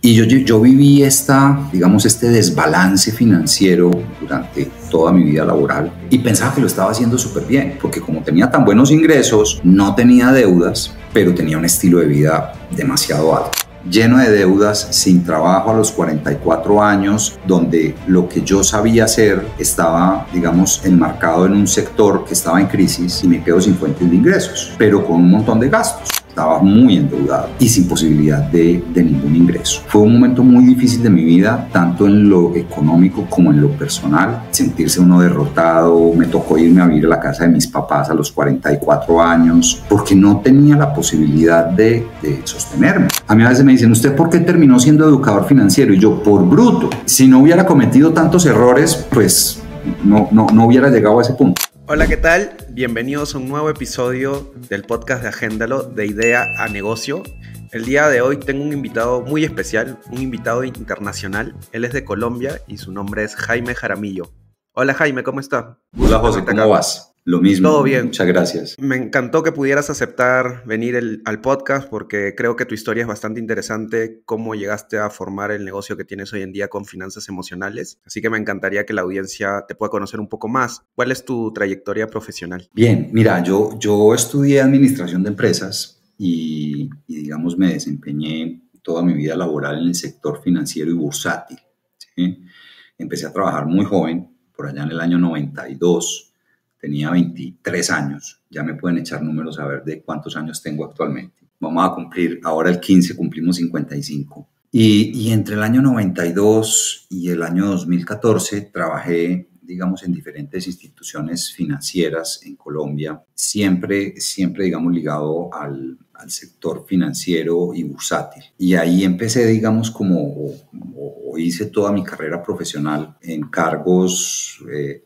Y yo viví digamos, este desbalance financiero durante toda mi vida laboral y pensaba que lo estaba haciendo súper bien, porque como tenía tan buenos ingresos, no tenía deudas, pero tenía un estilo de vida demasiado alto. Lleno de deudas, sin trabajo a los 44 años, donde lo que yo sabía hacer estaba, digamos, enmarcado en un sector que estaba en crisis y me quedo sin fuentes de ingresos, pero con un montón de gastos. Estaba muy endeudado y sin posibilidad de ningún ingreso. Fue un momento muy difícil de mi vida, tanto en lo económico como en lo personal. Sentirse uno derrotado. Me tocó irme a vivir a la casa de mis papás a los 44 años porque no tenía la posibilidad de sostenerme. A mí a veces me dicen, ¿usted por qué terminó siendo educador financiero? Y yo, por bruto. Si no hubiera cometido tantos errores, pues no hubiera llegado a ese punto. Hola, ¿qué tal? Bienvenidos a un nuevo episodio del podcast de Agéndalo, de idea a negocio. El día de hoy tengo un invitado muy especial, un invitado internacional. Él es de Colombia y su nombre es Jaime Jaramillo. Hola Jaime, ¿cómo está? Hola José, ¿cómo vas? Lo mismo. Todo bien. Muchas gracias. Me encantó que pudieras aceptar venir al podcast porque creo que tu historia es bastante interesante, cómo llegaste a formar el negocio que tienes hoy en día con finanzas emocionales. Así que me encantaría que la audiencia te pueda conocer un poco más. ¿Cuál es tu trayectoria profesional? Bien, mira, yo estudié administración de empresas y digamos, me desempeñé toda mi vida laboral en el sector financiero y bursátil, ¿sí? Empecé a trabajar muy joven, por allá en el año 92. Tenía 23 años, ya me pueden echar números a ver de cuántos años tengo actualmente. Vamos a cumplir, ahora el 15 cumplimos 55. Y entre el año 92 y el año 2014 trabajé, digamos, en diferentes instituciones financieras en Colombia, siempre digamos, ligado al sector financiero y bursátil. Y ahí empecé, digamos, o hice toda mi carrera profesional en cargos,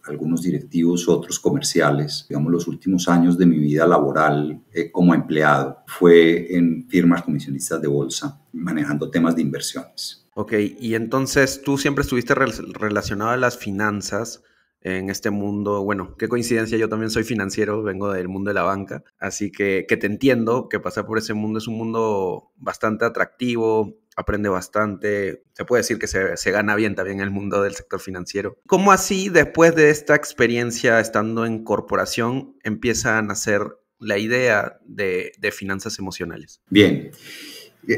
algunos directivos, otros comerciales. Digamos, los últimos años de mi vida laboral como empleado fue en firmas comisionistas de bolsa, manejando temas de inversiones. Ok, y entonces tú siempre estuviste relacionado a las finanzas en este mundo. Bueno, qué coincidencia, yo también soy financiero, vengo del mundo de la banca, así que te entiendo que pasar por ese mundo es un mundo bastante atractivo, aprende bastante, se puede decir que se gana bien también en el mundo del sector financiero. ¿Cómo así, después de esta experiencia estando en corporación, empieza a nacer la idea de finanzas emocionales? Bien.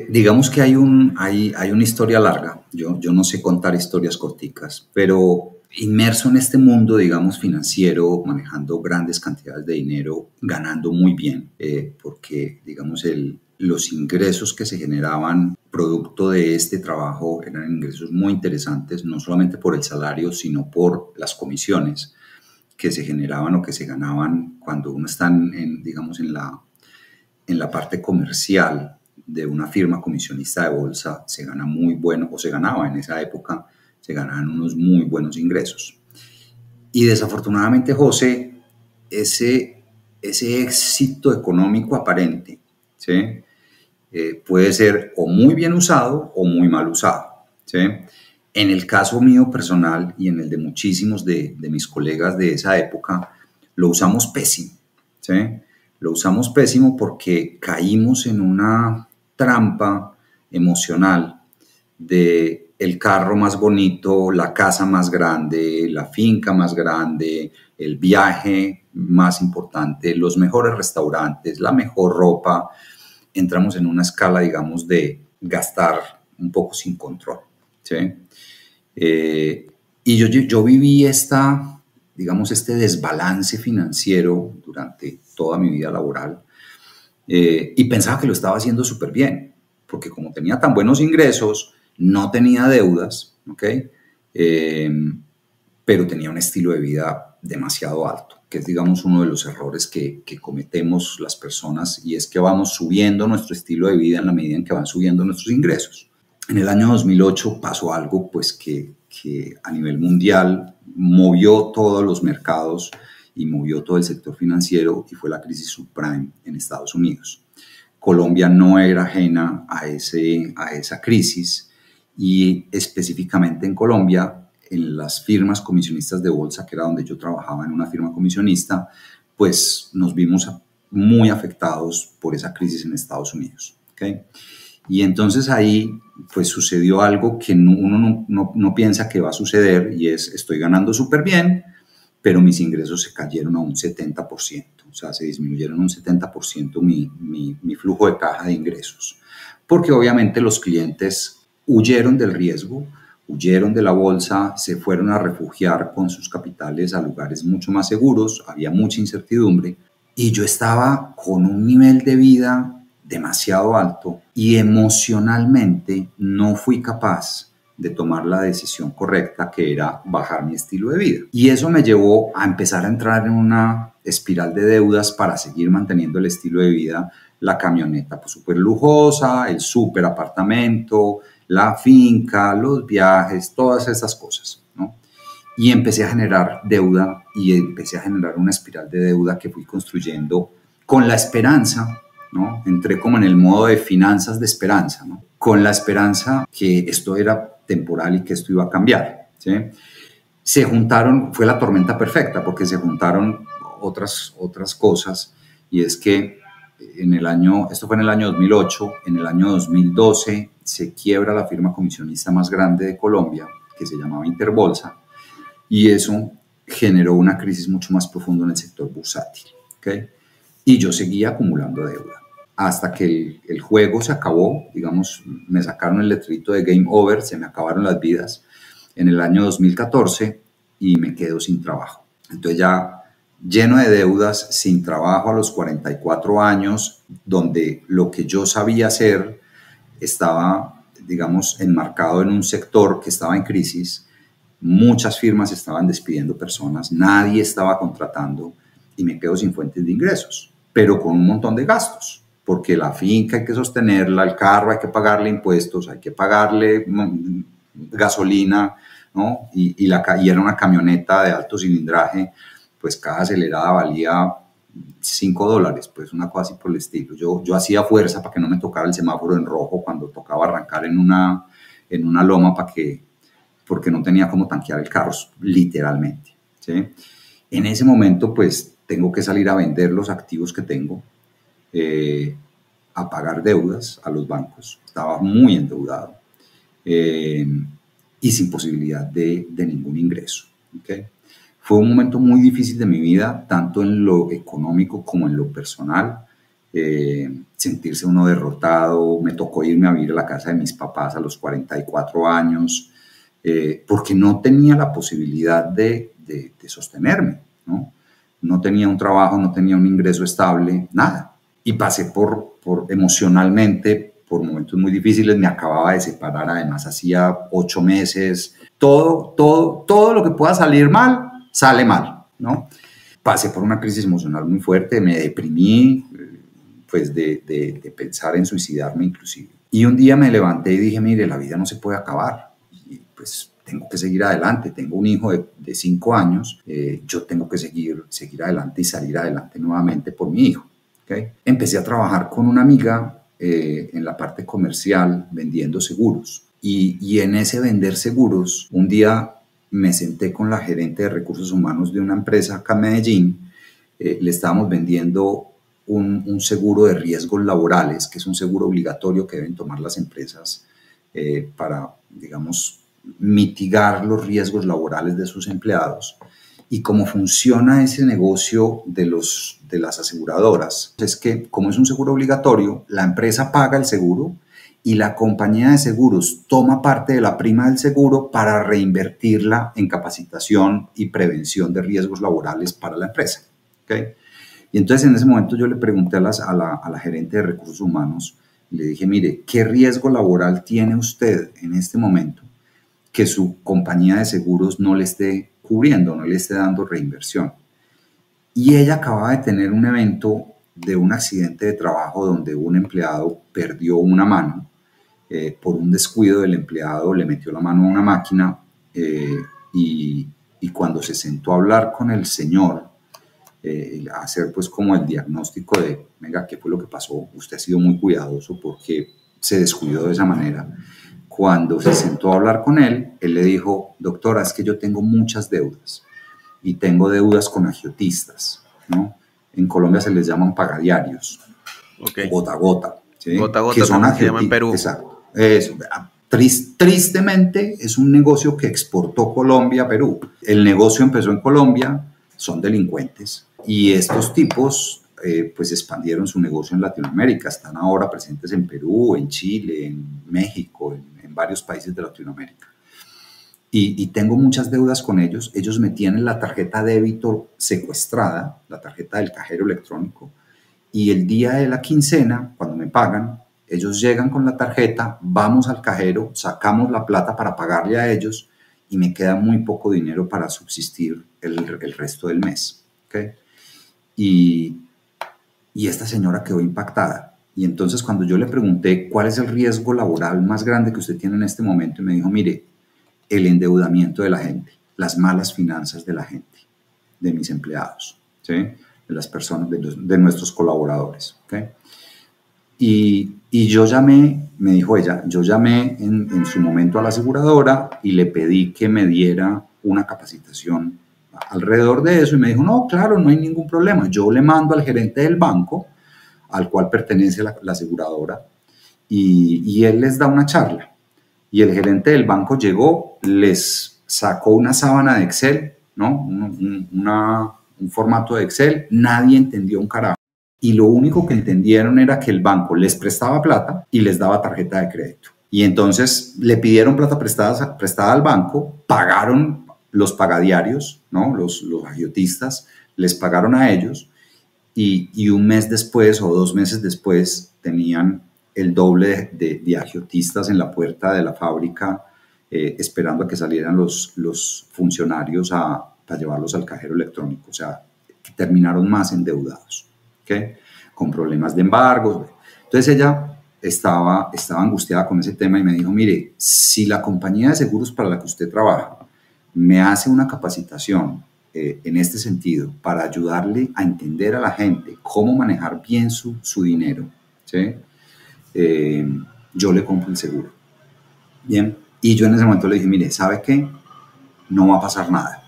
Digamos que hay una historia larga. Yo no sé contar historias corticas, pero inmerso en este mundo, digamos, financiero, manejando grandes cantidades de dinero, ganando muy bien, porque, digamos, los ingresos que se generaban producto de este trabajo eran ingresos muy interesantes, no solamente por el salario, sino por las comisiones que se generaban o que se ganaban cuando uno está, digamos, en la parte comercial de una firma comisionista de bolsa. Se gana muy bueno, o se ganaba en esa época, se ganaban unos muy buenos ingresos. Y desafortunadamente, José, ese éxito económico aparente, ¿sí? Puede ser o muy bien usado o muy mal usado, ¿sí? En el caso mío personal y en el de muchísimos de mis colegas de esa época, lo usamos pésimo, ¿sí? Lo usamos pésimo porque caímos en una trampa emocional de el carro más bonito, la casa más grande, la finca más grande, el viaje más importante, los mejores restaurantes, la mejor ropa. Entramos en una escala, digamos, de gastar un poco sin control, ¿sí? Y yo viví digamos, este desbalance financiero durante toda mi vida laboral. Y pensaba que lo estaba haciendo súper bien, porque como tenía tan buenos ingresos, no tenía deudas, ¿ok? Pero tenía un estilo de vida demasiado alto, que es, digamos, uno de los errores que cometemos las personas, y es que vamos subiendo nuestro estilo de vida en la medida en que van subiendo nuestros ingresos. En el año 2008 pasó algo, pues, que a nivel mundial movió todos los mercados y movió todo el sector financiero, y fue la crisis subprime en Estados Unidos. Colombia no era ajena a esa crisis, y específicamente en Colombia, en las firmas comisionistas de bolsa, que era donde yo trabajaba en una firma comisionista, pues nos vimos muy afectados por esa crisis en Estados Unidos, ¿okay? Y entonces ahí pues sucedió algo que uno no piensa que va a suceder, y es, estoy ganando súper bien, pero mis ingresos se cayeron a un 70%, o sea, se disminuyeron un 70% mi flujo de caja de ingresos, porque obviamente los clientes huyeron del riesgo, huyeron de la bolsa, se fueron a refugiar con sus capitales a lugares mucho más seguros, había mucha incertidumbre, y yo estaba con un nivel de vida demasiado alto y emocionalmente no fui capaz de tomar la decisión correcta, que era bajar mi estilo de vida. Y eso me llevó a empezar a entrar en una espiral de deudas para seguir manteniendo el estilo de vida, la camioneta pues, súper lujosa, el súper apartamento, la finca, los viajes, todas esas cosas, ¿no? Y empecé a generar deuda y empecé a generar una espiral de deuda que fui construyendo con la esperanza, ¿no? Entré como en el modo de finanzas de esperanza, ¿no? Con la esperanza que esto era temporal y que esto iba a cambiar, ¿sí? Se juntaron, fue la tormenta perfecta, porque se juntaron otras cosas, y es que esto fue en el año 2008, en el año 2012 se quiebra la firma comisionista más grande de Colombia, que se llamaba Interbolsa, y eso generó una crisis mucho más profunda en el sector bursátil, ¿okay? Y yo seguía acumulando deuda hasta que el juego se acabó, digamos, me sacaron el letrito de Game Over, se me acabaron las vidas en el año 2014 y me quedo sin trabajo. Entonces ya lleno de deudas, sin trabajo a los 44 años, donde lo que yo sabía hacer estaba, digamos, enmarcado en un sector que estaba en crisis. Muchas firmas estaban despidiendo personas, nadie estaba contratando, y me quedo sin fuentes de ingresos, pero con un montón de gastos, porque la finca hay que sostenerla, el carro hay que pagarle impuestos, hay que pagarle gasolina, ¿no? Y era una camioneta de alto cilindraje, pues cada acelerada valía $5, pues una cosa así por el estilo. Yo hacía fuerza para que no me tocara el semáforo en rojo cuando tocaba arrancar en una loma porque no tenía cómo tanquear el carro, literalmente, ¿sí? En ese momento, pues, tengo que salir a vender los activos que tengo, a pagar deudas a los bancos. Estaba muy endeudado, y sin posibilidad de ningún ingreso, ¿okay? Fue un momento muy difícil de mi vida, tanto en lo económico como en lo personal. Sentirse uno derrotado. Me tocó irme a vivir a la casa de mis papás a los 44 años, porque no tenía la posibilidad de sostenerme, ¿no? No tenía un trabajo, no tenía un ingreso estable, nada. Y pasé emocionalmente por momentos muy difíciles. Me acababa de separar, además, hacía 8 meses. Todo lo que pueda salir mal, sale mal, ¿no? Pasé por una crisis emocional muy fuerte, me deprimí, pues de pensar en suicidarme inclusive. Y un día me levanté y dije, mire, la vida no se puede acabar, y pues tengo que seguir adelante. Tengo un hijo de 5 años, yo tengo que seguir adelante y salir adelante nuevamente por mi hijo, ¿okay? Empecé a trabajar con una amiga en la parte comercial vendiendo seguros, y en ese vender seguros, un día me senté con la gerente de recursos humanos de una empresa acá en Medellín. Le estábamos vendiendo un seguro de riesgos laborales, que es un seguro obligatorio que deben tomar las empresas para, digamos, mitigar los riesgos laborales de sus empleados. Y cómo funciona ese negocio de las aseguradoras es que, como es un seguro obligatorio, la empresa paga el seguro y la compañía de seguros toma parte de la prima del seguro para reinvertirla en capacitación y prevención de riesgos laborales para la empresa, ¿okay? Y entonces en ese momento yo le pregunté a la gerente de recursos humanos y le dije, mire, ¿qué riesgo laboral tiene usted en este momento que su compañía de seguros no le esté cubriendo, no le esté dando reinversión? Y ella acababa de tener un evento de un accidente de trabajo donde un empleado perdió una mano. Por un descuido del empleado le metió la mano a una máquina, y cuando se sentó a hablar con el señor, a hacer pues como el diagnóstico de, venga, ¿qué fue lo que pasó? Usted ha sido muy cuidadoso porque se descuidó de esa manera. Cuando se sentó a hablar con él, él le dijo, doctora, es que yo tengo muchas deudas y tengo deudas con agiotistas, ¿no? En Colombia se les llaman pagadiarios, okay, gota a gota, ¿sí? Gota a Que gota son también se llama en agiotistas, Perú. exacto. Eso. Tristemente es un negocio que exportó Colombia a Perú. El negocio empezó en Colombia, son delincuentes y estos tipos pues expandieron su negocio en Latinoamérica. Están ahora presentes en Perú, en Chile, en México, en varios países de Latinoamérica. Y tengo muchas deudas con ellos. Ellos me tienen la tarjeta débito secuestrada, la tarjeta del cajero electrónico, y el día de la quincena, cuando me pagan, ellos llegan con la tarjeta, vamos al cajero, sacamos la plata para pagarle a ellos y me queda muy poco dinero para subsistir el resto del mes. ¿Okay? Y esta señora quedó impactada. Y entonces cuando yo le pregunté cuál es el riesgo laboral más grande que usted tiene en este momento, me dijo, mire, el endeudamiento de la gente, las malas finanzas de la gente, de mis empleados, ¿sí? De las personas, de nuestros colaboradores. ¿Okay? Y yo llamé, me dijo ella, yo llamé en su momento a la aseguradora y le pedí que me diera una capacitación alrededor de eso y me dijo, no, claro, no hay ningún problema. Yo le mando al gerente del banco al cual pertenece la aseguradora y él les da una charla. Y el gerente del banco llegó, les sacó una sábana de Excel, ¿no? Un formato de Excel, nadie entendió un carajo. Y lo único que entendieron era que el banco les prestaba plata y les daba tarjeta de crédito. Y entonces le pidieron plata prestada al banco, pagaron los pagadiarios, ¿no? Los agiotistas, les pagaron a ellos y un mes después o 2 meses después tenían el doble de agiotistas en la puerta de la fábrica esperando a que salieran los funcionarios para llevarlos al cajero electrónico. O sea, que terminaron más endeudados, ¿okay? Con problemas de embargos. Entonces ella estaba angustiada con ese tema y me dijo, mire, si la compañía de seguros para la que usted trabaja me hace una capacitación en este sentido para ayudarle a entender a la gente cómo manejar bien su dinero, ¿sí? Yo le compro el seguro. Bien, y yo en ese momento le dije, mire, ¿sabe qué? No va a pasar nada.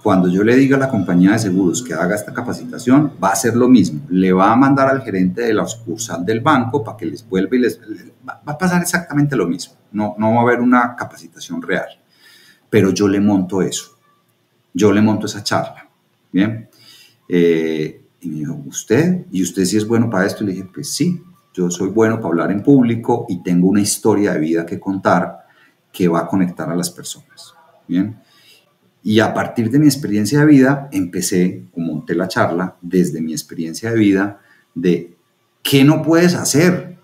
Cuando yo le diga a la compañía de seguros que haga esta capacitación, va a hacer lo mismo. Le va a mandar al gerente de la sucursal del banco para que les vuelva y va a pasar exactamente lo mismo. No va a haber una capacitación real. Pero yo le monto eso. Yo le monto esa charla. Bien. Y me dijo, ¿usted? ¿Y usted sí es bueno para esto? Y le dije, pues sí. Yo soy bueno para hablar en público y tengo una historia de vida que contar que va a conectar a las personas. Bien. Y a partir de mi experiencia de vida, empecé o monté la charla desde mi experiencia de vida de qué no puedes hacer,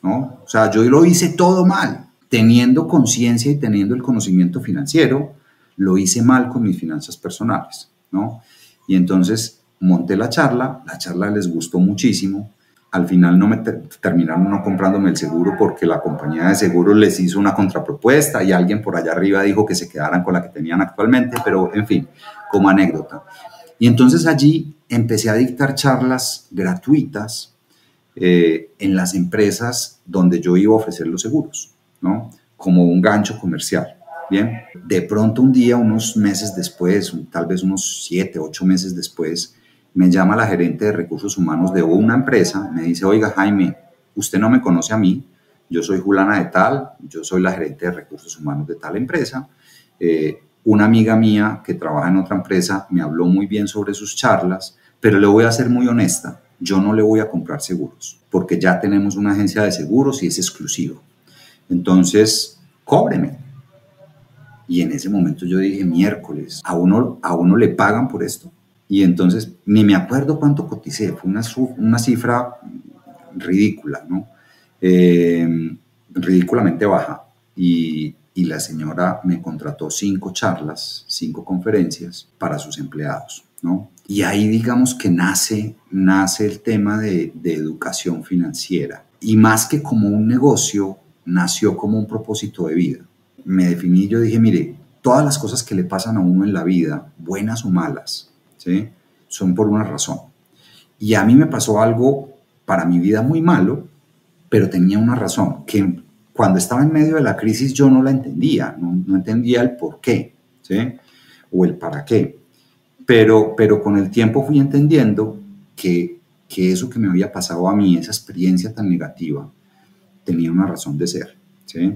¿no? O sea, yo lo hice todo mal. Teniendo conciencia y teniendo el conocimiento financiero, lo hice mal con mis finanzas personales, ¿no? Y entonces monté la charla les gustó muchísimo. Al final terminaron no comprándome el seguro porque la compañía de seguros les hizo una contrapropuesta y alguien por allá arriba dijo que se quedaran con la que tenían actualmente, pero en fin, como anécdota. Y entonces allí empecé a dictar charlas gratuitas en las empresas donde yo iba a ofrecer los seguros, ¿no? Como un gancho comercial. Bien, de pronto un día, unos meses después, tal vez unos 7, 8 meses después, me llama la gerente de recursos humanos de una empresa, me dice, oiga Jaime, usted no me conoce a mí, yo soy Julana de tal, yo soy la gerente de recursos humanos de tal empresa, una amiga mía que trabaja en otra empresa me habló muy bien sobre sus charlas, pero le voy a ser muy honesta, yo no le voy a comprar seguros, porque ya tenemos una agencia de seguros y es exclusivo. Entonces, cóbreme. Y en ese momento yo dije, miércoles, ¿a uno le pagan por esto? Y entonces, ni me acuerdo cuánto coticé, fue una cifra ridícula, ¿no? Ridículamente baja. Y la señora me contrató 5 charlas, 5 conferencias para sus empleados, ¿no? Y ahí digamos que nace el tema de educación financiera. Y más que como un negocio, nació como un propósito de vida. Me definí, yo dije, mire, todas las cosas que le pasan a uno en la vida, buenas o malas, ¿sí? Son por una razón. Y a mí me pasó algo para mi vida muy malo, pero tenía una razón, que cuando estaba en medio de la crisis yo no la entendía, no entendía el por qué, ¿sí? O el para qué. Pero con el tiempo fui entendiendo que que eso que me había pasado a mí, esa experiencia tan negativa, tenía una razón de ser, ¿sí?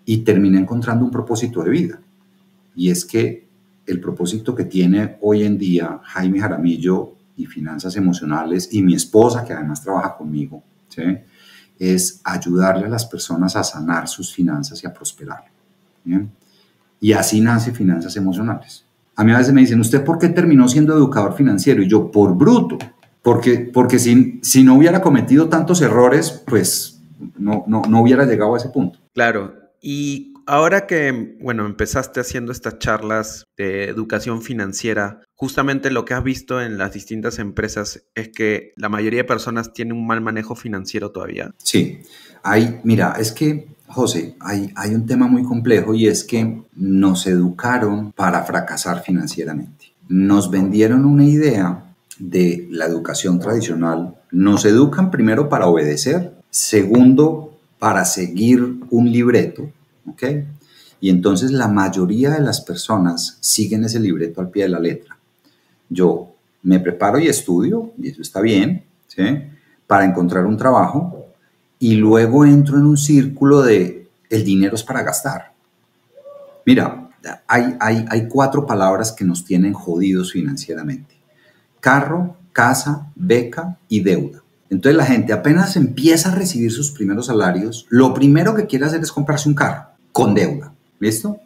Y terminé encontrando un propósito de vida. Y es que el propósito que tiene hoy en día Jaime Jaramillo y Finanzas Emocionales y mi esposa, que además trabaja conmigo, ¿sí? Es ayudarle a las personas a sanar sus finanzas y a prosperar. ¿Bien? Y así nace Finanzas Emocionales. A mí a veces me dicen, ¿usted por qué terminó siendo educador financiero? Y yo, por bruto. Porque si no hubiera cometido tantos errores, pues no hubiera llegado a ese punto. Claro. Y ahora que, bueno, empezaste haciendo estas charlas de educación financiera, justamente lo que has visto en las distintas empresas es que la mayoría de personas tienen un mal manejo financiero todavía. Sí, mira, es que, José, hay un tema muy complejo y es que nos educaron para fracasar financieramente. Nos vendieron una idea de la educación tradicional. Nos educan primero para obedecer, segundo para seguir un libreto, ¿ok? Y entonces la mayoría de las personas siguen ese libreto al pie de la letra. Yo me preparo y estudio, y eso está bien, ¿sí? Para encontrar un trabajo, y luego entro en un círculo de el dinero es para gastar. Mira, hay 4 palabras que nos tienen jodidos financieramente: carro, casa, beca y deuda. Entonces la gente apenas empieza a recibir sus primeros salarios, lo primero que quiere hacer es comprarse un carro con deuda, ¿listo?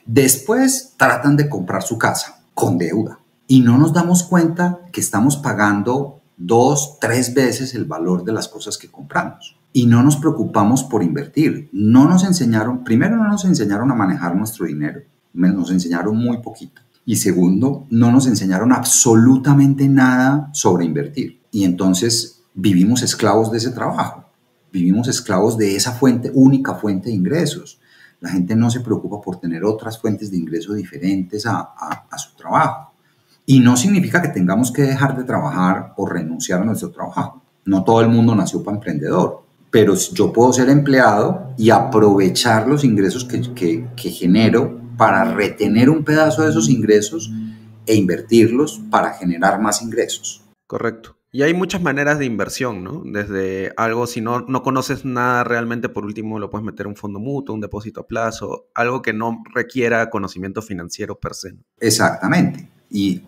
Después tratan de comprar su casa con deuda y no nos damos cuenta que estamos pagando 2, 3 veces el valor de las cosas que compramos. Y no nos preocupamos por invertir. Primero no nos enseñaron a manejar nuestro dinero, nos enseñaron muy poquito. Y segundo, no nos enseñaron absolutamente nada sobre invertir. Y entonces vivimos esclavos de ese trabajo, vivimos esclavos de esa única fuente de ingresos. La gente no se preocupa por tener otras fuentes de ingreso diferentes a su trabajo. Y no significa que tengamos que dejar de trabajar o renunciar a nuestro trabajo. No todo el mundo nació para emprendedor, pero yo puedo ser empleado y aprovechar los ingresos que genero para retener un pedazo de esos ingresos e invertirlos para generar más ingresos. Correcto. Y hay muchas maneras de inversión, ¿no? Desde algo, si no conoces nada realmente, por último lo puedes meter en un fondo mutuo, un depósito a plazo, algo que no requiera conocimiento financiero per se. Exactamente.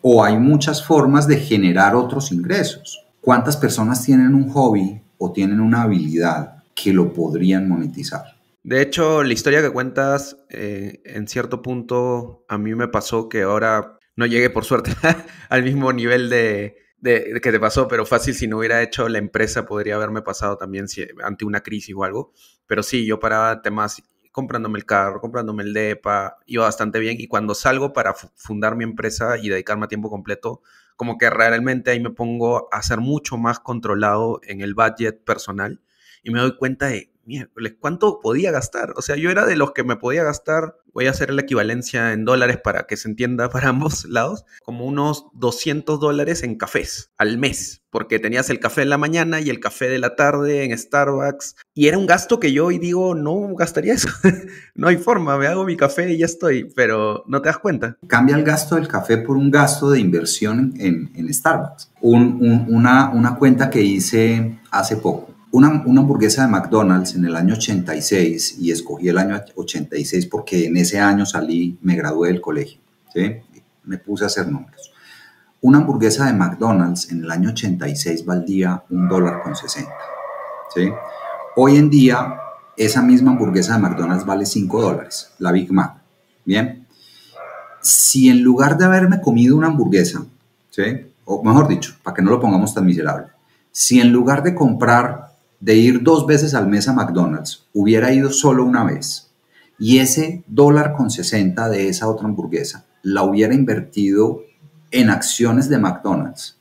O hay muchas formas de generar otros ingresos. ¿Cuántas personas tienen un hobby o tienen una habilidad que lo podrían monetizar? De hecho, la historia que cuentas, en cierto punto, a mí me pasó que ahora no llegué, por suerte, al mismo nivel de que te pasó, pero fácil, si no hubiera hecho la empresa, podría haberme pasado también ante una crisis o algo. Pero sí, yo paraba temas comprándome el carro, comprándome el depa, iba bastante bien. Y cuando salgo para fundar mi empresa y dedicarme a tiempo completo, como que realmente ahí me pongo a ser mucho más controlado en el budget personal y me doy cuenta de, miércoles, ¿cuánto podía gastar? O sea, yo era de los que me podía gastar, voy a hacer la equivalencia en dólares para que se entienda para ambos lados, como unos $200 en cafés al mes, porque tenías el café en la mañana y el café de la tarde en Starbucks, y era un gasto que yo hoy digo, no gastaría eso, no hay forma, me hago mi café y ya estoy, pero no te das cuenta. Cambia el gasto del café por un gasto de inversión en Starbucks. Una cuenta que hice hace poco. Una hamburguesa de McDonald's en el año 86, y escogí el año 86 porque en ese año me gradué del colegio, ¿sí? Me puse a hacer números. Una hamburguesa de McDonald's en el año 86 valía $1.60, ¿sí? Hoy en día, esa misma hamburguesa de McDonald's vale $5, la Big Mac, ¿bien? Si en lugar de haberme comido una hamburguesa, ¿sí? O mejor dicho, para que no lo pongamos tan miserable, si en lugar de ir 2 veces al mes a McDonald's, hubiera ido solo una vez y ese $1.60 de esa otra hamburguesa la hubiera invertido en acciones de McDonald's,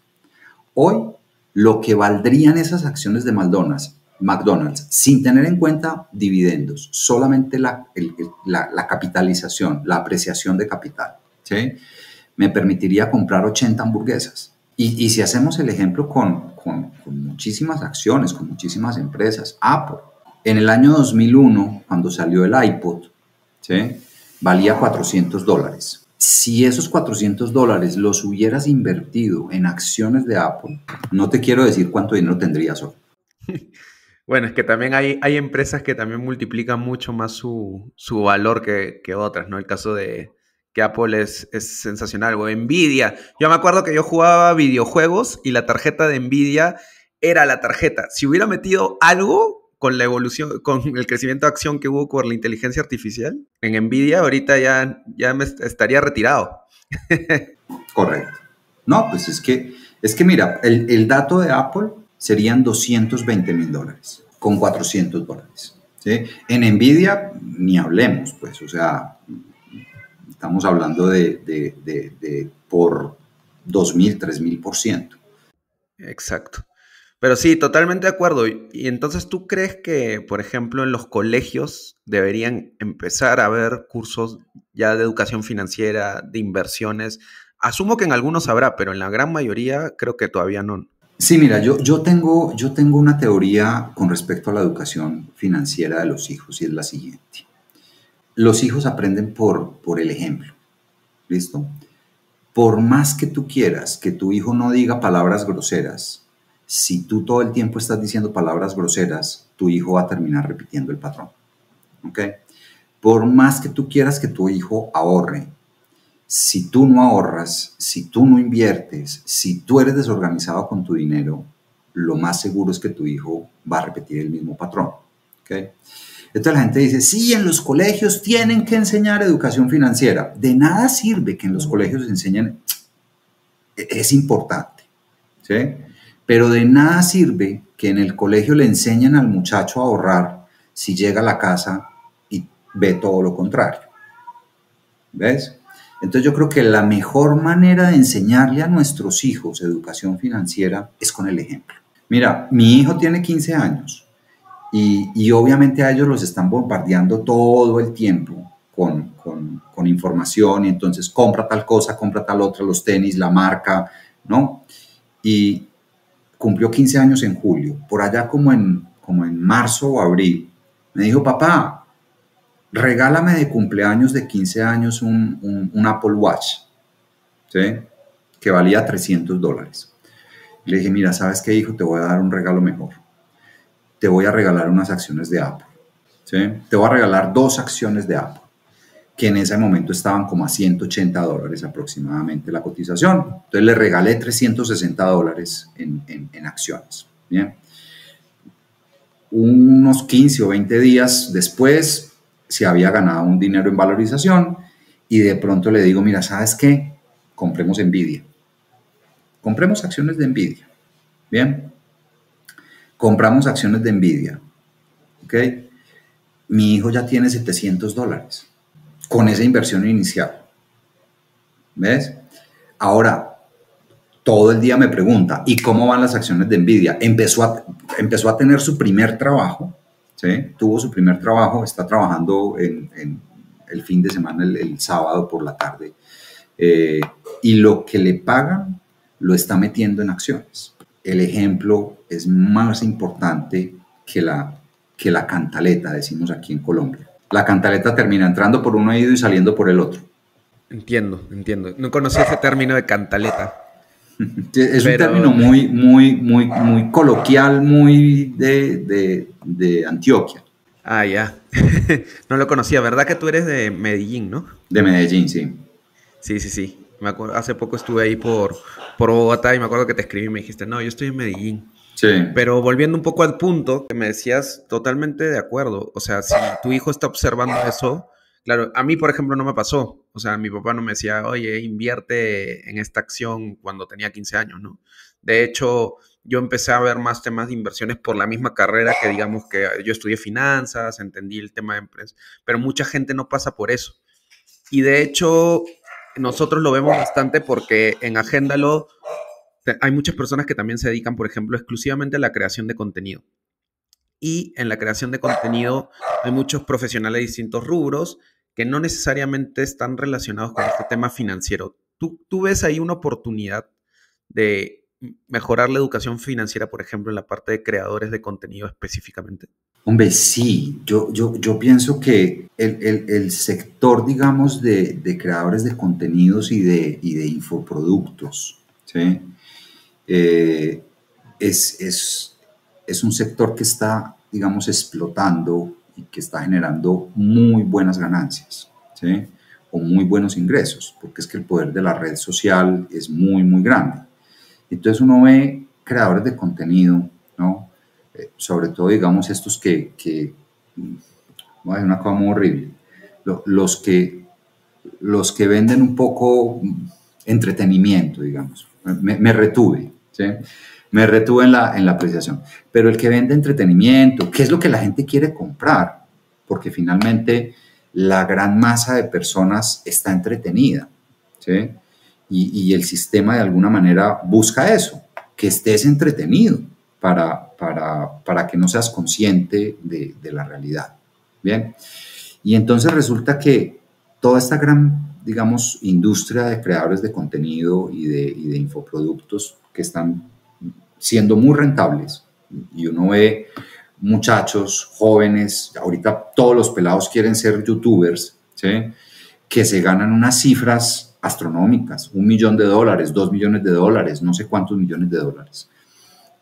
hoy lo que valdrían esas acciones de McDonald's, sin tener en cuenta dividendos, solamente la capitalización, la apreciación de capital, ¿sí? Me permitiría comprar 80 hamburguesas. Y si hacemos el ejemplo con muchísimas acciones, con muchísimas empresas, Apple, en el año 2001, cuando salió el iPod, ¿sí? Valía $400. Si esos $400 los hubieras invertido en acciones de Apple, no te quiero decir cuánto dinero tendrías hoy. Bueno, es que también hay empresas que también multiplican mucho más su valor que otras, ¿no? El caso de que Apple es sensacional, o Nvidia. Yo me acuerdo que yo jugaba videojuegos y la tarjeta de Nvidia era la tarjeta. Si hubiera metido algo con la evolución, con el crecimiento de acción que hubo por la inteligencia artificial en Nvidia, ahorita ya me estaría retirado. Correcto. No, pues es que mira, el dato de Apple serían $220,000 con $400. ¿Sí? En Nvidia ni hablemos, pues, o sea, estamos hablando de por 2,000, 3,000%. Exacto. Pero sí, totalmente de acuerdo. Y entonces, ¿tú crees que, por ejemplo, en los colegios deberían empezar a haber cursos ya de educación financiera, de inversiones? Asumo que en algunos habrá, pero en la gran mayoría creo que todavía no. Sí, mira, yo tengo una teoría con respecto a la educación financiera de los hijos y es la siguiente. Los hijos aprenden por el ejemplo, ¿listo? Por más que tú quieras que tu hijo no diga palabras groseras, si tú todo el tiempo estás diciendo palabras groseras, tu hijo va a terminar repitiendo el patrón, ¿ok? Por más que tú quieras que tu hijo ahorre, si tú no ahorras, si tú no inviertes, si tú eres desorganizado con tu dinero, lo más seguro es que tu hijo va a repetir el mismo patrón, ¿ok? Entonces la gente dice, sí, en los colegios tienen que enseñar educación financiera. De nada sirve que en los colegios enseñen, es importante, ¿sí? Pero de nada sirve que en el colegio le enseñen al muchacho a ahorrar si llega a la casa y ve todo lo contrario, ¿ves? Entonces yo creo que la mejor manera de enseñarle a nuestros hijos educación financiera es con el ejemplo. Mira, mi hijo tiene 15 años. Y obviamente a ellos los están bombardeando todo el tiempo con información y entonces compra tal cosa, compra tal otra, los tenis, la marca, ¿no? Y cumplió 15 años en julio, por allá como en marzo o abril, me dijo, papá, regálame de cumpleaños de 15 años un Apple Watch, ¿sí? Que valía $300. Le dije, mira, ¿sabes qué, hijo? Te voy a dar un regalo mejor. Te voy a regalar unas acciones de Apple, ¿sí? Te voy a regalar 2 acciones de Apple, que en ese momento estaban como a $180 aproximadamente la cotización. Entonces le regalé $360 en acciones, ¿bien? Unos 15 o 20 días después se había ganado un dinero en valorización y de pronto le digo, mira, ¿sabes qué? Compremos Nvidia. Compremos acciones de Nvidia, ¿bien? Compramos acciones de Nvidia, ¿ok? Mi hijo ya tiene $700 con esa inversión inicial, ¿ves? Ahora, todo el día me pregunta, ¿y cómo van las acciones de Nvidia? Empezó a tener su primer trabajo, ¿sí? Tuvo su primer trabajo, está trabajando en el fin de semana, el sábado por la tarde, eh, y lo que le pagan lo está metiendo en acciones. El ejemplo es más importante que la cantaleta, decimos aquí en Colombia. La cantaleta termina entrando por un oído y saliendo por el otro. Entiendo. No conocía ese término de cantaleta, Es un término pero... muy, muy, muy, muy coloquial, muy de Antioquia, Ah, ya. No lo conocía. ¿Verdad que tú eres de Medellín, no? de Medellín, sí. Sí. Me acuerdo, hace poco estuve ahí por Bogotá y me acuerdo que te escribí y me dijiste, no, yo estoy en Medellín. Sí, Pero volviendo un poco al punto que me decías, totalmente de acuerdo. O sea, si tu hijo está observando eso, claro, a mí, por ejemplo, no me pasó. O sea, mi papá no me decía, oye, invierte en esta acción cuando tenía 15 años, ¿no? De hecho, yo empecé a ver más temas de inversiones por la misma carrera que, digamos, que yo estudié finanzas, entendí el tema de empresas, pero mucha gente no pasa por eso. Y de hecho, nosotros lo vemos bastante porque en Agéndalo hay muchas personas que también se dedican, por ejemplo, exclusivamente a la creación de contenido. Y en la creación de contenido hay muchos profesionales de distintos rubros que no necesariamente están relacionados con este tema financiero. ¿Tú ves ahí una oportunidad de mejorar la educación financiera, por ejemplo, en la parte de creadores de contenido específicamente? Hombre, sí, yo pienso que el sector, digamos, de creadores de contenidos y de infoproductos, ¿sí? Eh, es, es un sector que está, digamos, explotando y que está generando muy buenas ganancias, ¿sí? O muy buenos ingresos, porque es que el poder de la red social es muy, muy grande. Entonces uno ve creadores de contenido, ¿no? Sobre todo, digamos, estos bueno, es una cosa muy horrible, los los que venden un poco entretenimiento, digamos. Me retuve, ¿sí? Me retuve en la apreciación. Pero el que vende entretenimiento, ¿qué es lo que la gente quiere comprar? Porque finalmente la gran masa de personas está entretenida, ¿sí? Y el sistema de alguna manera busca eso, que estés entretenido para que no seas consciente de la realidad. Bien, y entonces resulta que toda esta gran, digamos, industria de creadores de contenido y de infoproductos que están siendo muy rentables, y uno ve muchachos jóvenes, ahorita todos los pelados quieren ser youtubers, ¿sí? Que se ganan unas cifras astronómicas, $1 millón, $2 millones, no sé cuántos millones de dólares.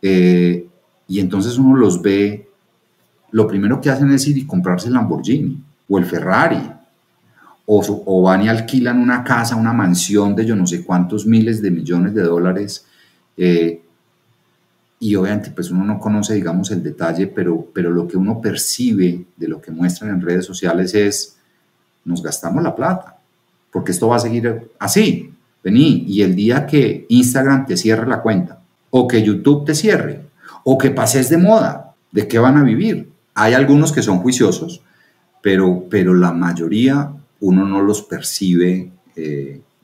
Y entonces uno los ve, lo primero que hacen es ir y comprarse el Lamborghini o el Ferrari, o van y alquilan una casa, una mansión de yo no sé cuántos miles de millones de dólares, eh, y obviamente pues uno no conoce, digamos, el detalle, pero lo que uno percibe de lo que muestran en redes sociales es, nos gastamos la plata, porque esto va a seguir así, vení, y el día que Instagram te cierre la cuenta, o que YouTube te cierre, o que pases de moda, ¿de qué van a vivir? Hay algunos que son juiciosos, pero la mayoría uno no los percibe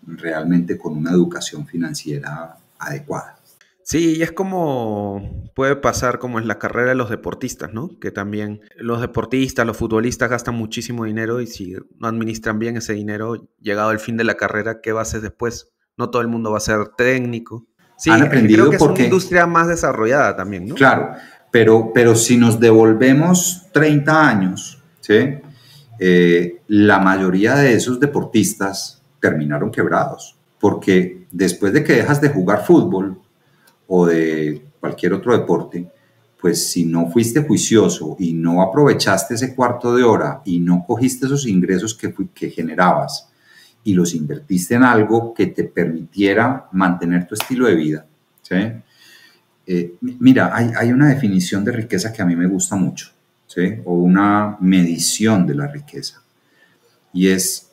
realmente con una educación financiera adecuada. Sí, y es como puede pasar como en la carrera de los deportistas, ¿no? Que también los deportistas, los futbolistas gastan muchísimo dinero y si no administran bien ese dinero, llegado el fin de la carrera, ¿qué va a hacer después? No todo el mundo va a ser técnico. Han Sí, es que creo que aprendido es una porque, industria más desarrollada también, ¿no? claro, pero si nos devolvemos 30 años, ¿sí? La mayoría de esos deportistas terminaron quebrados, porque después de que dejas de jugar fútbol o de cualquier otro deporte, pues si no fuiste juicioso y no aprovechaste ese cuarto de hora y no cogiste esos ingresos que generabas y los invertiste en algo que te permitiera mantener tu estilo de vida, ¿sí? Mira, hay una definición de riqueza que a mí me gusta mucho, ¿sí? O una medición de la riqueza. Y es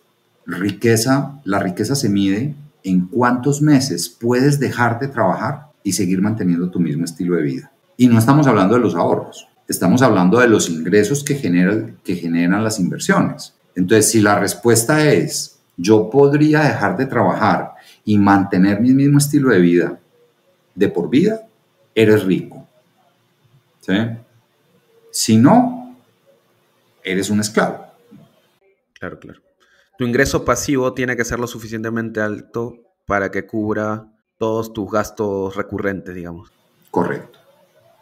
riqueza, la riqueza se mide en cuántos meses puedes dejar de trabajar y seguir manteniendo tu mismo estilo de vida. Y no estamos hablando de los ahorros, estamos hablando de los ingresos que generan las inversiones. Entonces, si la respuesta es, yo podría dejar de trabajar y mantener mi mismo estilo de vida de por vida, eres rico, ¿sí? Si no, eres un esclavo. Claro, claro. Tu ingreso pasivo tiene que ser lo suficientemente alto para que cubra todos tus gastos recurrentes, digamos. Correcto.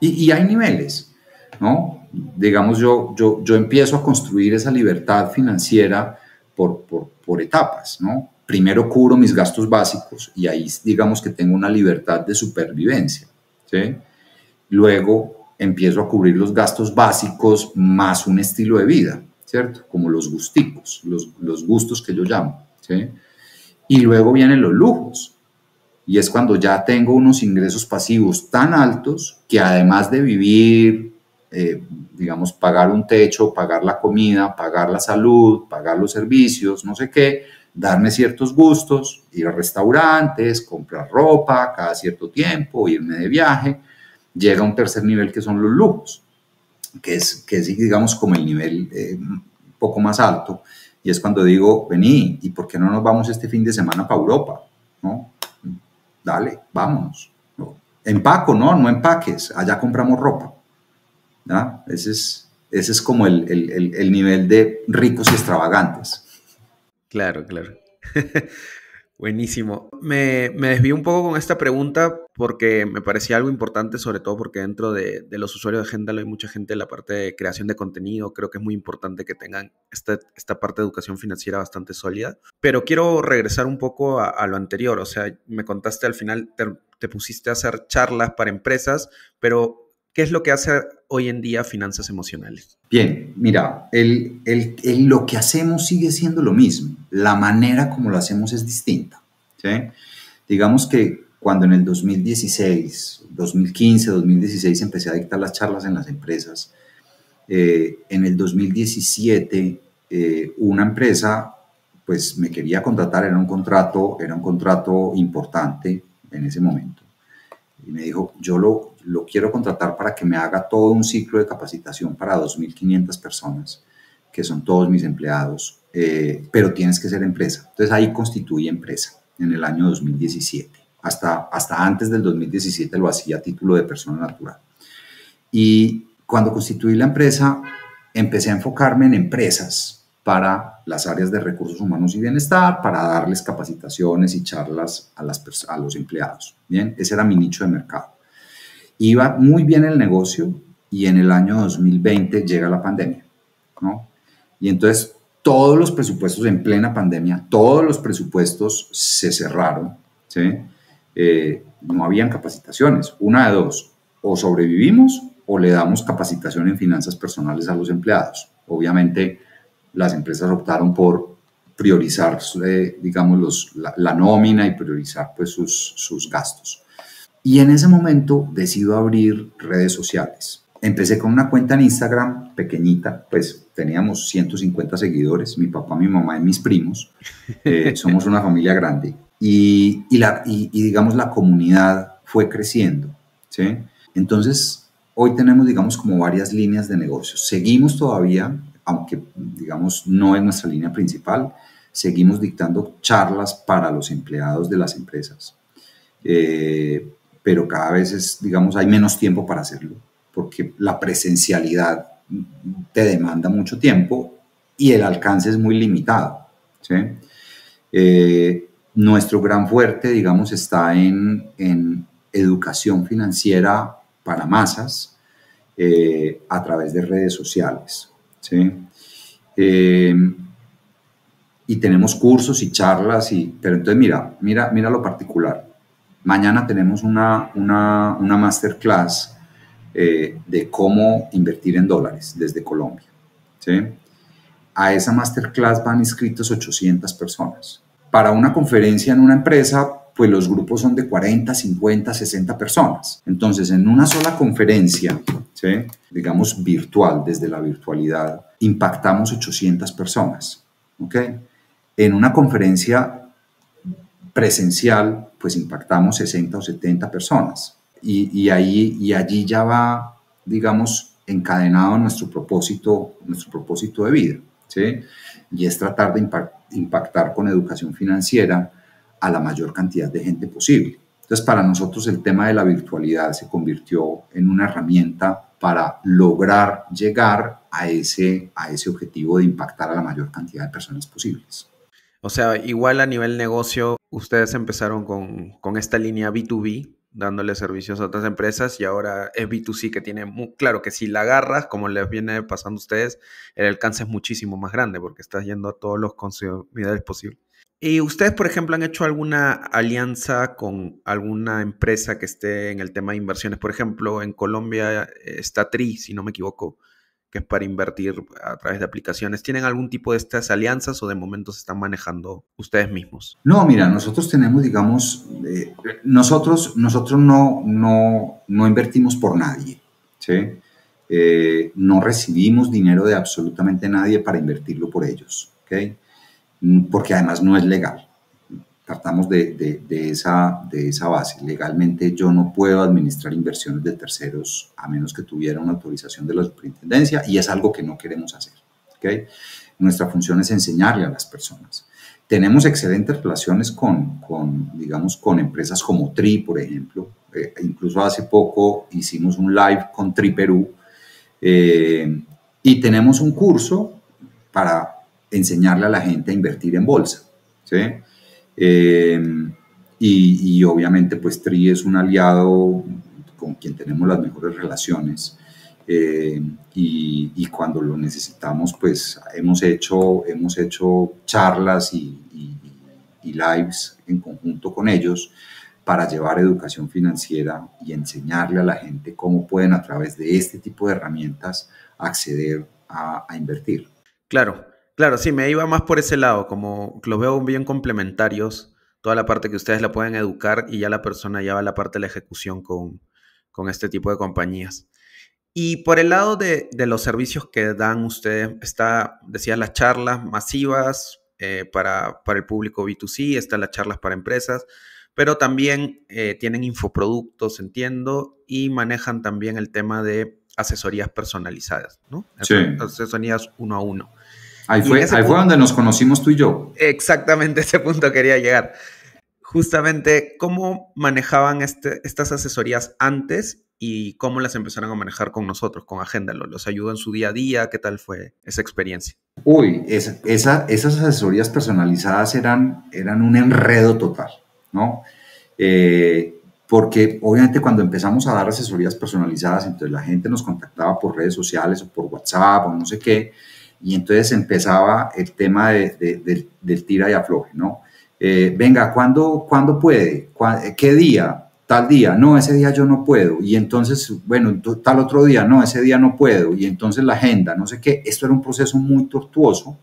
Y hay niveles, ¿no? Digamos, yo empiezo a construir esa libertad financiera por etapas, ¿no? Primero cubro mis gastos básicos y ahí digamos que tengo una libertad de supervivencia, ¿sí? Luego empiezo a cubrir los gastos básicos más un estilo de vida, ¿cierto? Como los gusticos, los gustos que yo llamo, ¿sí? Y luego vienen los lujos. Y es cuando ya tengo unos ingresos pasivos tan altos que además de vivir, digamos, pagar un techo, pagar la comida, pagar la salud, pagar los servicios, no sé qué, darme ciertos gustos, ir a restaurantes, comprar ropa cada cierto tiempo, irme de viaje, llega a un tercer nivel que son los lujos, que es digamos, como el nivel un poco más alto. Y es cuando digo, vení, ¿y por qué no nos vamos este fin de semana para Europa? ¿No? Dale, vámonos. ¿No? Empaco, no, no empaques, allá compramos ropa. ¿Ya? Ese es como el nivel de ricos y extravagantes. Claro, claro. Buenísimo. Me desvío un poco con esta pregunta porque me parecía algo importante, sobre todo porque dentro de los usuarios de Hendel hay mucha gente en la parte de creación de contenido. Creo que es muy importante que tengan esta parte de educación financiera bastante sólida. Pero quiero regresar un poco a lo anterior. O sea, me contaste al final, te pusiste a hacer charlas para empresas, pero ¿qué es lo que hace hoy en día Finanzas Emocionales? Bien, mira, lo que hacemos sigue siendo lo mismo. La manera como lo hacemos es distinta, ¿sí? Digamos que cuando en el 2016, 2015, 2016 empecé a dictar las charlas en las empresas, en el 2017 una empresa pues me quería contratar, era un contrato importante en ese momento. Y me dijo, yo lo quiero contratar para que me haga todo un ciclo de capacitación para 2.500 personas, que son todos mis empleados, pero tienes que ser empresa. Entonces ahí constituí empresa en el año 2017. Hasta antes del 2017 lo hacía a título de persona natural. Y cuando constituí la empresa, empecé a enfocarme en empresas para las áreas de recursos humanos y bienestar, para darles capacitaciones y charlas a los empleados. Bien, ese era mi nicho de mercado. Iba muy bien el negocio y en el año 2020 llega la pandemia, ¿no? Y entonces todos los presupuestos en plena pandemia, todos los presupuestos se cerraron, ¿sí? No habían capacitaciones. Una de dos, o sobrevivimos o le damos capacitación en finanzas personales a los empleados. Obviamente las empresas optaron por priorizar, digamos, la nómina y priorizar pues, sus gastos. Y en ese momento decido abrir redes sociales. Empecé con una cuenta en Instagram pequeñita, pues teníamos 150 seguidores, mi papá, mi mamá y mis primos. Somos una familia grande. Y digamos, la comunidad fue creciendo, ¿sí? Entonces, hoy tenemos, digamos, como varias líneas de negocios. Seguimos todavía, aunque, digamos, no es nuestra línea principal, seguimos dictando charlas para los empleados de las empresas. Pero cada vez digamos, hay menos tiempo para hacerlo, porque la presencialidad te demanda mucho tiempo y el alcance es muy limitado, ¿sí? Nuestro gran fuerte, digamos, está en educación financiera para masas a través de redes sociales, ¿sí? Y tenemos cursos y charlas, pero entonces mira lo particular. Mañana tenemos una masterclass de cómo invertir en dólares desde Colombia, ¿sí? A esa masterclass van inscritos 800 personas. Para una conferencia en una empresa, pues los grupos son de 40, 50, 60 personas. Entonces, en una sola conferencia, ¿sí? Digamos virtual, desde la virtualidad, impactamos 800 personas, ¿ok? En una conferencia presencial, pues impactamos 60 o 70 personas. Y allí ya va, digamos, encadenado nuestro propósito de vida, ¿sí? Y es tratar de impactar con educación financiera a la mayor cantidad de gente posible. Entonces, para nosotros el tema de la virtualidad se convirtió en una herramienta para lograr llegar a ese objetivo de impactar a la mayor cantidad de personas posibles. O sea, igual a nivel negocio, ustedes empezaron con esta línea B2B, dándole servicios a otras empresas, y ahora es B2C que tiene, claro que si la agarras, como les viene pasando a ustedes, el alcance es muchísimo más grande porque estás yendo a todos los consumidores posibles. ¿Y ustedes, por ejemplo, han hecho alguna alianza con alguna empresa que esté en el tema de inversiones? Por ejemplo, en Colombia está TRI, si no me equivoco, que es para invertir a través de aplicaciones. ¿Tienen algún tipo de estas alianzas o de momento se están manejando ustedes mismos? No, mira, nosotros tenemos, digamos, nosotros no invertimos por nadie, ¿sí? No recibimos dinero de absolutamente nadie para invertirlo por ellos, ¿ok? Porque además no es legal. Partamos de esa base. Legalmente yo no puedo administrar inversiones de terceros a menos que tuviera una autorización de la superintendencia y es algo que no queremos hacer, ¿okay? Nuestra función es enseñarle a las personas. Tenemos excelentes relaciones digamos, con empresas como TRI, por ejemplo. Incluso hace poco hicimos un live con TRI Perú y tenemos un curso para enseñarle a la gente a invertir en bolsa, ¿sí? y obviamente pues TRI es un aliado con quien tenemos las mejores relaciones. Y cuando lo necesitamos, pues hemos hecho charlas y lives en conjunto con ellos para llevar educación financiera y enseñarle a la gente cómo pueden a través de este tipo de herramientas acceder a invertir. Claro, claro, sí, me iba más por ese lado, como los veo bien complementarios, toda la parte que ustedes la pueden educar y ya la persona ya va a la parte de la ejecución con este tipo de compañías. Y por el lado de los servicios que dan ustedes, está, decía, las charlas masivas para el público B2C, están las charlas para empresas, pero también tienen infoproductos, entiendo, y manejan también el tema de asesorías personalizadas, ¿no? Sí. Asesorías uno a uno. Ahí fue donde nos conocimos tú y yo. Exactamente, ese punto quería llegar. Justamente, ¿cómo manejaban estas asesorías antes y cómo las empezaron a manejar con nosotros, con Agéndalo? ¿Los ayudó en su día a día? ¿Qué tal fue esa experiencia? Uy, esas asesorías personalizadas eran un enredo total, ¿no? Porque obviamente cuando empezamos a dar asesorías personalizadas, entonces la gente nos contactaba por redes sociales o por WhatsApp o no sé qué, y entonces empezaba el tema del tira y afloje, ¿no? Venga, ¿cuándo puede? ¿Qué día? Tal día, no, ese día yo no puedo, y entonces, bueno, tal otro día, no, ese día no puedo, y entonces la agenda, no sé qué, esto era un proceso muy tortuoso,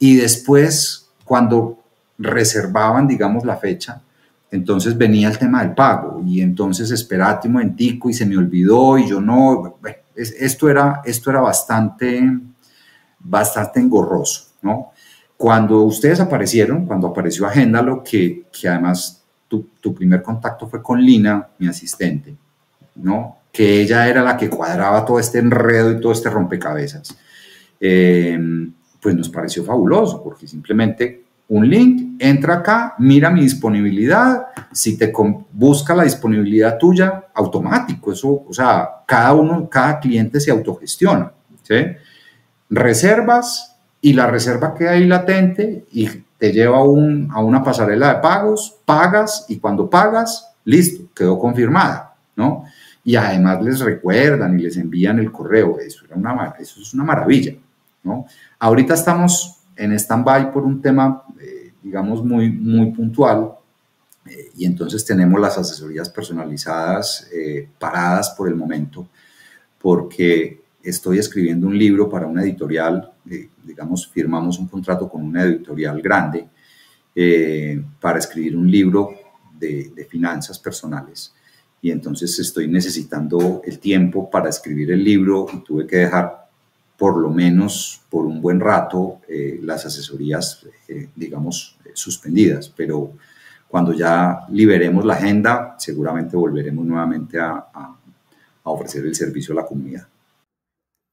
y después, cuando reservaban, digamos, la fecha, entonces venía el tema del pago, y entonces esperate un momentico, y se me olvidó, y yo no, bueno, esto era bastante engorroso, ¿no? Cuando ustedes aparecieron, cuando apareció Agéndalo, que además tu primer contacto fue con Lina, mi asistente, ¿no? Que ella era la que cuadraba todo este enredo y todo este rompecabezas. Pues nos pareció fabuloso, porque simplemente un link, entra acá, mira mi disponibilidad, si te busca la disponibilidad tuya, automático, eso, o sea, cada cliente se autogestiona, ¿sí? Reservas y la reserva queda ahí latente y te lleva a una pasarela de pagos, pagas y cuando pagas, listo, quedó confirmada, ¿no? Y además les recuerdan y les envían el correo, eso es una maravilla, ¿no? Ahorita estamos en stand-by por un tema, digamos, muy, muy puntual, y entonces tenemos las asesorías personalizadas paradas por el momento, porque estoy escribiendo un libro para una editorial, digamos, firmamos un contrato con una editorial grande para escribir un libro de finanzas personales. Y entonces estoy necesitando el tiempo para escribir el libro y tuve que dejar por lo menos por un buen rato las asesorías, digamos, suspendidas. Pero cuando ya liberemos la agenda, seguramente volveremos nuevamente a ofrecer el servicio a la comunidad.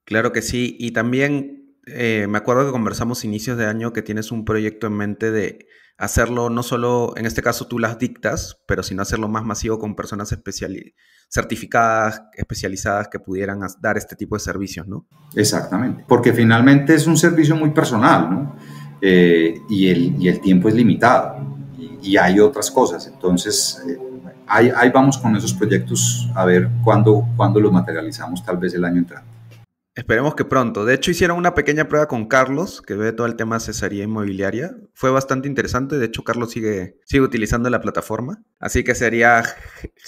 Claro que sí, y también me acuerdo que conversamos inicios de año que tienes un proyecto en mente de hacerlo no solo, en este caso tú las dictas, pero sino hacerlo más masivo con personas certificadas, especializadas que pudieran dar este tipo de servicios, ¿no? Exactamente, porque finalmente es un servicio muy personal, ¿no? Y el tiempo es limitado y hay otras cosas, entonces ahí vamos con esos proyectos a ver cuándo los materializamos, tal vez el año entrante. Esperemos que pronto. De hecho, hicieron una pequeña prueba con Carlos, que ve todo el tema de asesoría inmobiliaria. Fue bastante interesante. De hecho, Carlos sigue utilizando la plataforma. Así que sería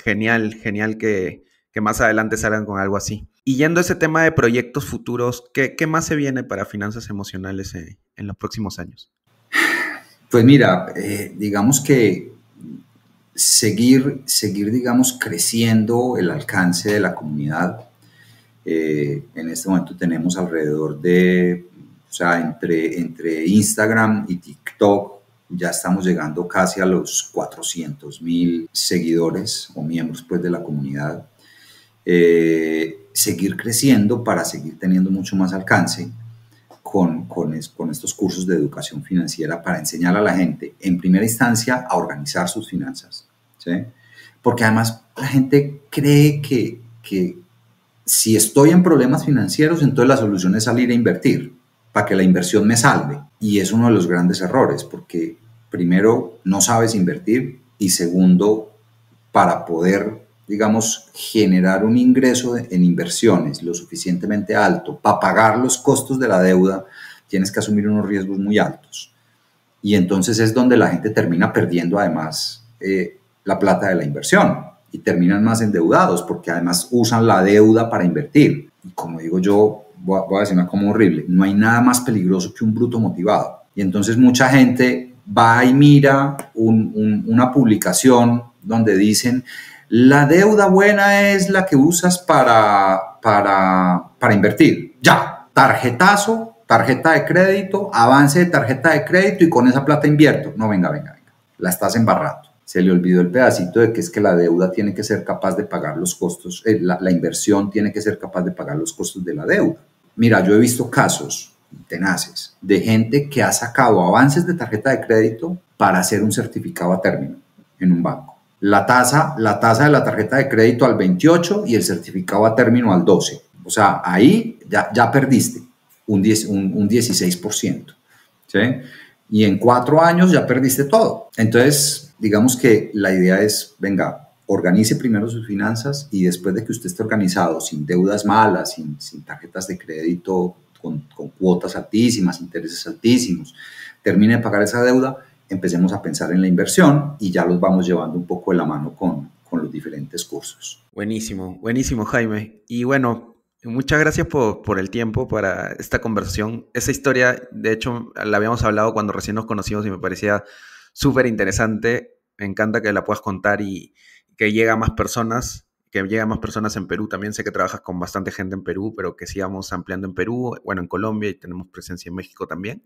genial que más adelante salgan con algo así. Y yendo a ese tema de proyectos futuros, ¿qué más se viene para finanzas emocionales en los próximos años? Pues mira, digamos que seguir, digamos, creciendo el alcance de la comunidad. En este momento tenemos alrededor de, o sea, entre Instagram y TikTok, ya estamos llegando casi a los 400,000 seguidores o miembros pues, de la comunidad. Seguir creciendo para seguir teniendo mucho más alcance con estos cursos de educación financiera para enseñar a la gente, en primera instancia, a organizar sus finanzas, ¿sí? Porque además la gente cree que si estoy en problemas financieros, entonces la solución es salir a invertir para que la inversión me salve. Y es uno de los grandes errores, porque primero no sabes invertir y segundo, para poder, digamos, generar un ingreso en inversiones lo suficientemente alto para pagar los costos de la deuda, tienes que asumir unos riesgos muy altos. Y entonces es donde la gente termina perdiendo además la plata de la inversión y terminan más endeudados porque además usan la deuda para invertir. Y como digo yo, voy a decir una cosa horrible, no hay nada más peligroso que un bruto motivado. Y entonces mucha gente va y mira una publicación donde dicen la deuda buena es la que usas para invertir. Ya, tarjetazo, tarjeta de crédito, avance de tarjeta de crédito y con esa plata invierto. No, venga, la estás embarrando. Se le olvidó el pedacito de que es que la deuda tiene que ser capaz de pagar los costos, la inversión tiene que ser capaz de pagar los costos de la deuda. Mira, yo he visto casos tenaces de gente que ha sacado avances de tarjeta de crédito para hacer un certificado a término en un banco. La tasa de la tarjeta de crédito al 28 y el certificado a término al 12. O sea, ahí ya perdiste un 16%. ¿Sí? Y en 4 años ya perdiste todo. Entonces, digamos que la idea es, venga, organice primero sus finanzas y después de que usted esté organizado, sin deudas malas, sin tarjetas de crédito con cuotas altísimas, intereses altísimos, termine de pagar esa deuda, empecemos a pensar en la inversión y ya los vamos llevando un poco de la mano con los diferentes cursos. Buenísimo, buenísimo, Jaime. Y bueno, muchas gracias por el tiempo para esta conversación. Esa historia, de hecho, la habíamos hablado cuando recién nos conocimos y me parecía súper interesante. Me encanta que la puedas contar y que llegue a más personas, en Perú. También sé que trabajas con bastante gente en Perú, pero que sigamos ampliando en Perú, bueno, en Colombia, y tenemos presencia en México también.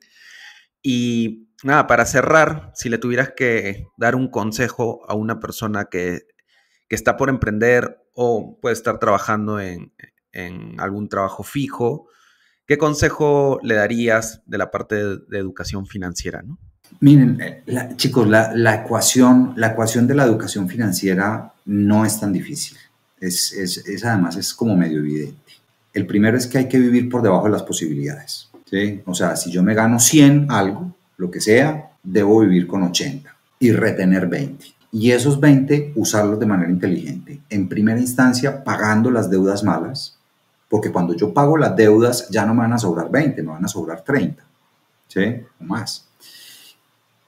Y nada, para cerrar, si le tuvieras que dar un consejo a una persona que está por emprender o puede estar trabajando en algún trabajo fijo, ¿qué consejo le darías de la parte de educación financiera, ¿no? Miren, chicos, la ecuación de la educación financiera no es tan difícil. Además es como medio evidente. El primero es que hay que vivir por debajo de las posibilidades, ¿sí? O sea, si yo me gano 100 algo, lo que sea, debo vivir con 80 y retener 20. Y esos 20 usarlos de manera inteligente. En primera instancia, pagando las deudas malas, porque cuando yo pago las deudas ya no me van a sobrar 20, me van a sobrar 30, ¿sí? O más.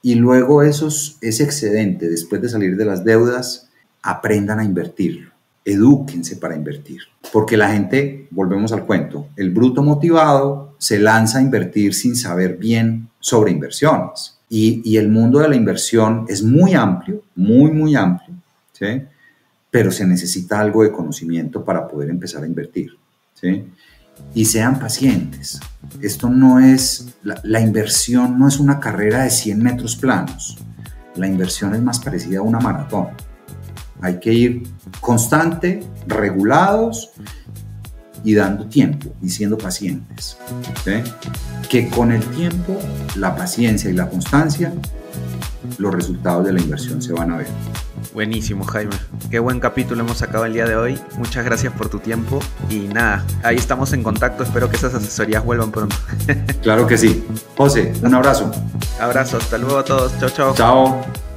Y luego ese excedente, después de salir de las deudas, aprendan a invertirlo, edúquense para invertir. Porque la gente, volvemos al cuento, el bruto motivado se lanza a invertir sin saber bien sobre inversiones. Y el mundo de la inversión es muy amplio, muy amplio, ¿sí? Pero se necesita algo de conocimiento para poder empezar a invertir, ¿sí? Y sean pacientes. Esto no es, la inversión no es una carrera de 100 metros planos. La inversión es más parecida a una maratón. Hay que ir constante, regulados y dando tiempo y siendo pacientes, ¿sí? Que con el tiempo, la paciencia y la constancia, los resultados de la inversión se van a ver. Buenísimo, Jaime. Qué buen capítulo hemos sacado el día de hoy. Muchas gracias por tu tiempo y nada, ahí estamos en contacto. Espero que esas asesorías vuelvan pronto. Claro que sí. José, un abrazo. Abrazo, hasta luego a todos. Chao, chao. Chao.